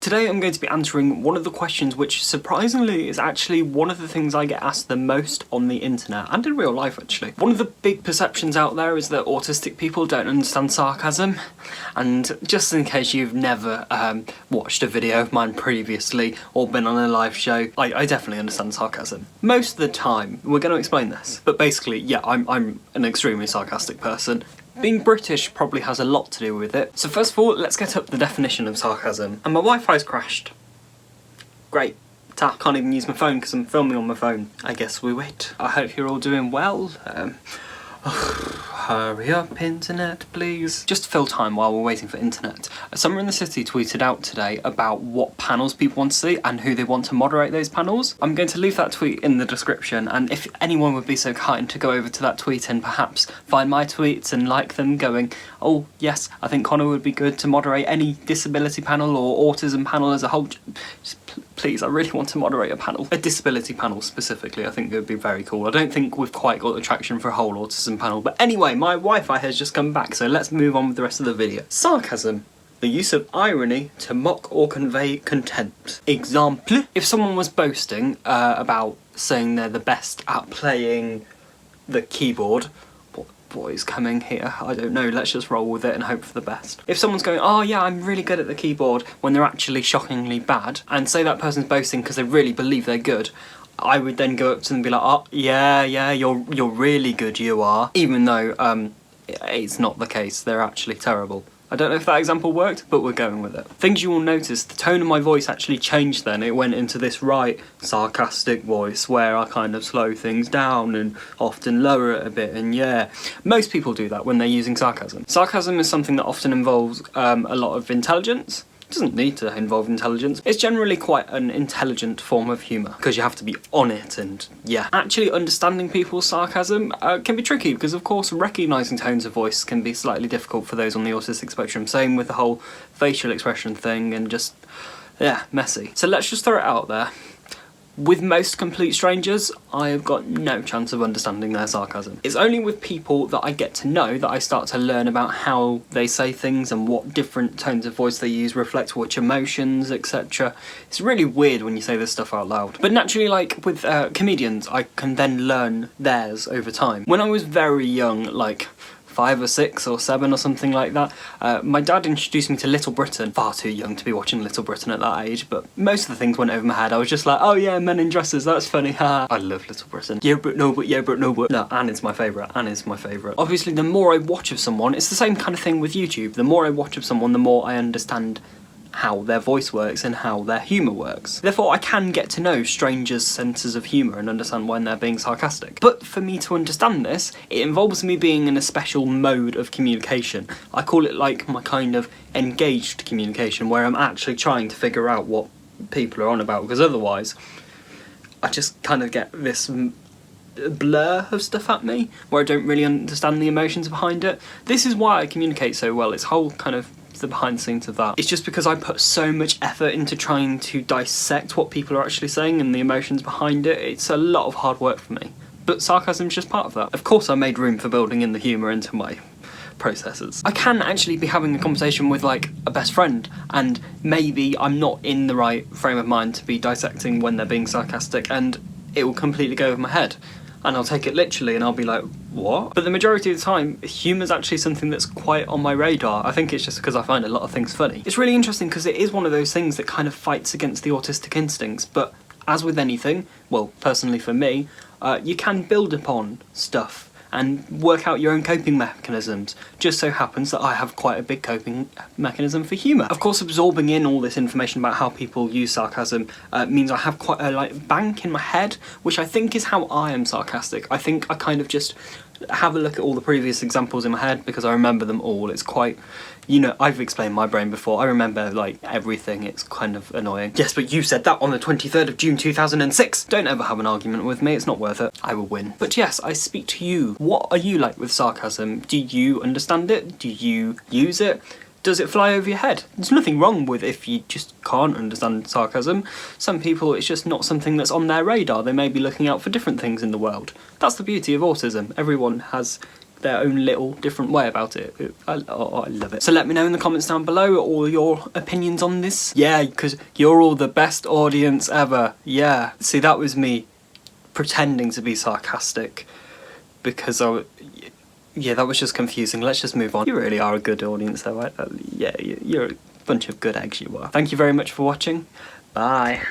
Today I'm going to be answering one of the questions which surprisingly is actually one of the things I get asked the most on the internet, and in real life actually. One of the big perceptions out there is that autistic people don't understand sarcasm, and just in case you've never watched a video of mine previously or been on a live show, I definitely understand sarcasm. Most of the time, we're going to explain this, but basically, yeah, I'm an extremely sarcastic person. Being British probably has a lot to do with it. So first of all, let's get up the definition of sarcasm. And my Wi-Fi's crashed. Great. Can't even use my phone because I'm filming on my phone. I guess we wait. I hope you're all doing well. Hurry up, internet, please. Just to fill time while we're waiting for internet. Someone in the city tweeted out today about what panels people want to see and who they want to moderate those panels. I'm going to leave that tweet in the description, and if anyone would be so kind to go over to that tweet and perhaps find my tweets and like them going, oh yes, I think Connor would be good to moderate any disability panel or autism panel as a whole. Just please, I really want to moderate a panel. A disability panel specifically, I think it would be very cool. I don't think we've quite got the traction for a whole autism panel, but anyway, my Wi-Fi has just come back, so let's move on with the rest of the video. Sarcasm. The use of irony to mock or convey contempt. Example. If someone was boasting about saying they're the best at playing the keyboard, what is coming here? I don't know, let's just roll with it and hope for the best. If someone's going, oh yeah, I'm really good at the keyboard, when they're actually shockingly bad, and say that person's boasting because they really believe they're good, I would then go up to them and be like, oh yeah, you're really good, you are. Even though it's not the case, they're actually terrible. I don't know if that example worked, but we're going with it. Things you will notice, the tone of my voice actually changed then. It went into this sarcastic voice where I kind of slow things down and often lower it a bit, and yeah. Most people do that when they're using sarcasm. Sarcasm is something that often involves a lot of intelligence. It doesn't need to involve intelligence. It's generally quite an intelligent form of humour because you have to be on it, and yeah. Actually understanding people's sarcasm can be tricky because of course recognising tones of voice can be slightly difficult for those on the autistic spectrum. Same with the whole facial expression thing and just, yeah, messy. So let's just throw it out there. With most complete strangers, I have got no chance of understanding their sarcasm. It's only with people that I get to know that I start to learn about how they say things and what different tones of voice they use reflect which emotions, etc. It's really weird when you say this stuff out loud. But naturally, like with comedians, I can then learn theirs over time. When I was very young, like 5 or 6 or 7 or something like that, my dad introduced me to Little Britain. Far too young to be watching Little Britain at that age, but most of the things went over my head. I was just like, oh yeah, men in dresses, that's funny, haha. I love Little Britain. Yeah, but no, but yeah, but no, but... No, Anne is my favourite. Anne is my favourite. Obviously, the more I watch of someone, it's the same kind of thing with YouTube. The more I watch of someone, the more I understand how their voice works and how their humour works. Therefore, I can get to know strangers' senses of humour and understand when they're being sarcastic. But for me to understand this, it involves me being in a special mode of communication. I call it like my kind of engaged communication, where I'm actually trying to figure out what people are on about, because otherwise I just kind of get this blur of stuff at me, where I don't really understand the emotions behind it. This is why I communicate so well. It's whole kind of the behind the scenes of that. It's just because I put so much effort into trying to dissect what people are actually saying and the emotions behind it. It's a lot of hard work for me. But sarcasm's just part of that. Of course I made room for building in the humour into my processes. I can actually be having a conversation with like a best friend, and maybe I'm not in the right frame of mind to be dissecting when they're being sarcastic, and it will completely go over my head. And I'll take it literally and I'll be like, what? But the majority of the time, humour's actually something that's quite on my radar. I think it's just because I find a lot of things funny. It's really interesting because it is one of those things that kind of fights against the autistic instincts, but as with anything, well, personally for me, you can build upon stuff and work out your own coping mechanisms. Just so happens that I have quite a big coping mechanism for humour. Of course, absorbing in all this information about how people use sarcasm means I have quite a bank in my head, which I think is how I am sarcastic. I think I kind of just have a look at all the previous examples in my head because I remember them all. It's quite, you know, I've explained my brain before. I remember like everything. It's kind of annoying. Yes, but you said that on the 23rd of June 2006. Don't ever have an argument with me. It's not worth it. I will win. But yes, I speak to you. What are you like with sarcasm? Do you understand it? Do you use it? Does it fly over your head? There's nothing wrong with if you just can't understand sarcasm. Some people, it's just not something that's on their radar. They may be looking out for different things in the world. That's the beauty of autism. Everyone has their own little different way about it. I love it. So let me know in the comments down below all your opinions on this. Yeah, because you're all the best audience ever. Yeah. See, that was me pretending to be sarcastic because yeah, that was just confusing. Let's just move on. You really are a good audience though, right? Yeah, you're a bunch of good eggs, you are. Thank you very much for watching. Bye.